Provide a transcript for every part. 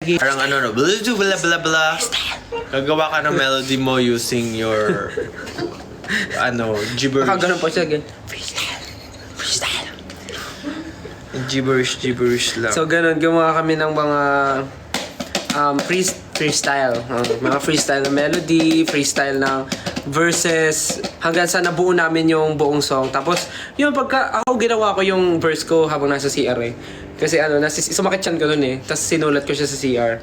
Parang ano, no, blah, blah, blah, blah. Gagawa ka ng melody mo using your, gibberish. Ganun po siya, ganun. Gibberish lang. So, ganun, gumawa kami ng mga freestyle. Mga freestyle na melody, freestyle na verses, hanggang sa nabuo namin yung buong song. Tapos, yun, pagka ako ginawa ko yung verse ko habang nasa CR eh. Kasi sumakit siyan ko nun eh. Tapos sinulat ko siya sa CR.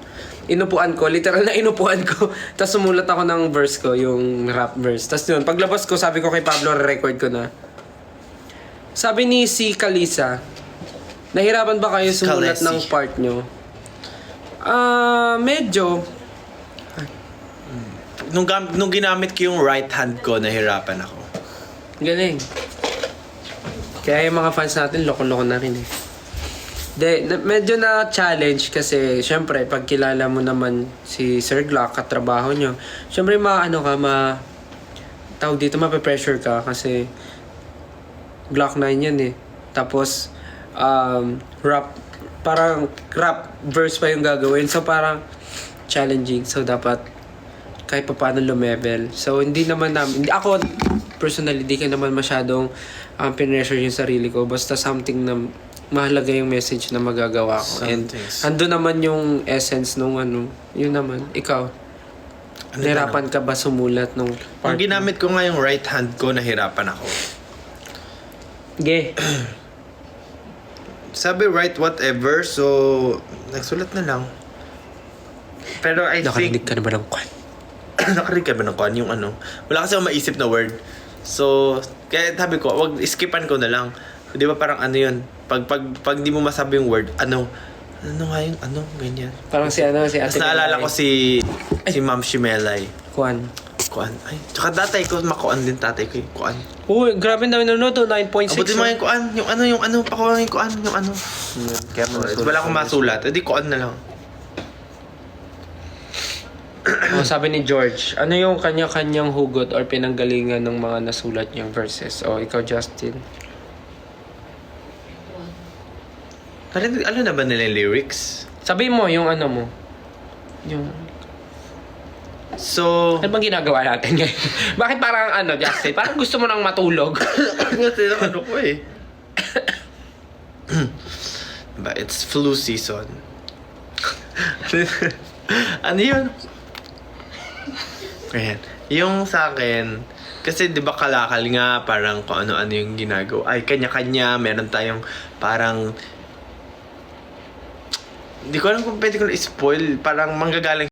Inupuan ko, literal na inupuan ko. Tapos sumulat ako ng verse ko, yung rap verse. Tapos yun, paglabas ko, sabi ko kay Pablo, record ko na. Sabi ni si Kalisa, nahirapan ba kayo sumulat Kalesi. ng part nyo? Medyo. Nung ginamit ko yung right hand ko, nahirapan ako. Galing. Kaya yung mga fans natin, loko-loko na rin eh. Medyo na challenge kasi syempre pag kilala mo naman si Sir Glock, katrabaho nyo, syempre tawag dito, mape-pressure ka kasi Glock 9 yan eh. Tapos parang rap verse pa yung gagawin, so parang challenging, so dapat kahit pa paano lumevel. So hindi ako personally, di ka naman masyadong pinressure yung sarili ko, basta something na mahalaga yung message na magagawa ko. And andun naman yung essence nung yun naman. Ikaw, nahirapan ka ba sumulat nung Nung ginamit ko nga yung right hand ko, nahirapan ako. Sabi write whatever, so nagsulat na lang. Pero I Nakarinig think... ka na ba ng kwan? Nakarinig ka ba ng kwan? Yung wala kasi akong maisip na word. So, kaya sabi ko, wag skipan ko na lang. Di ba parang yun? Pag di mo masabi yung word, ano nga yung ganyan. Parang si Ate Tapos naalala ko si Ma'am Shimelay. Kwan. Kuan. Ay, tsaka tatay ko, makuan din tatay ko yung kuan. Uy, grabe na nanonood to, 9.6. Abutin mo yung kuan, yung pakuha yung kuan, yung Kaya wala akong masulat, edi kuan na lang. sabi ni George, ano yung kanya-kanyang hugot or pinanggalingan ng mga nasulat niyang verses? O, ikaw, Justin. Ano na ba nila yung lyrics? Sabi mo, yung mo. Yung... So... Ano bang ginagawa natin ngayon? Bakit parang Justin? Parang gusto mo nang matulog. Kasi ko eh. But it's flu season. Ano yun? Ayan. Yung sa akin, kasi di ba kalakal nga, parang kung ano-ano yung ginagawa. Ay, kanya-kanya, meron tayong parang... Hindi ko alam kung pwede ko na spoil. Parang manggagaling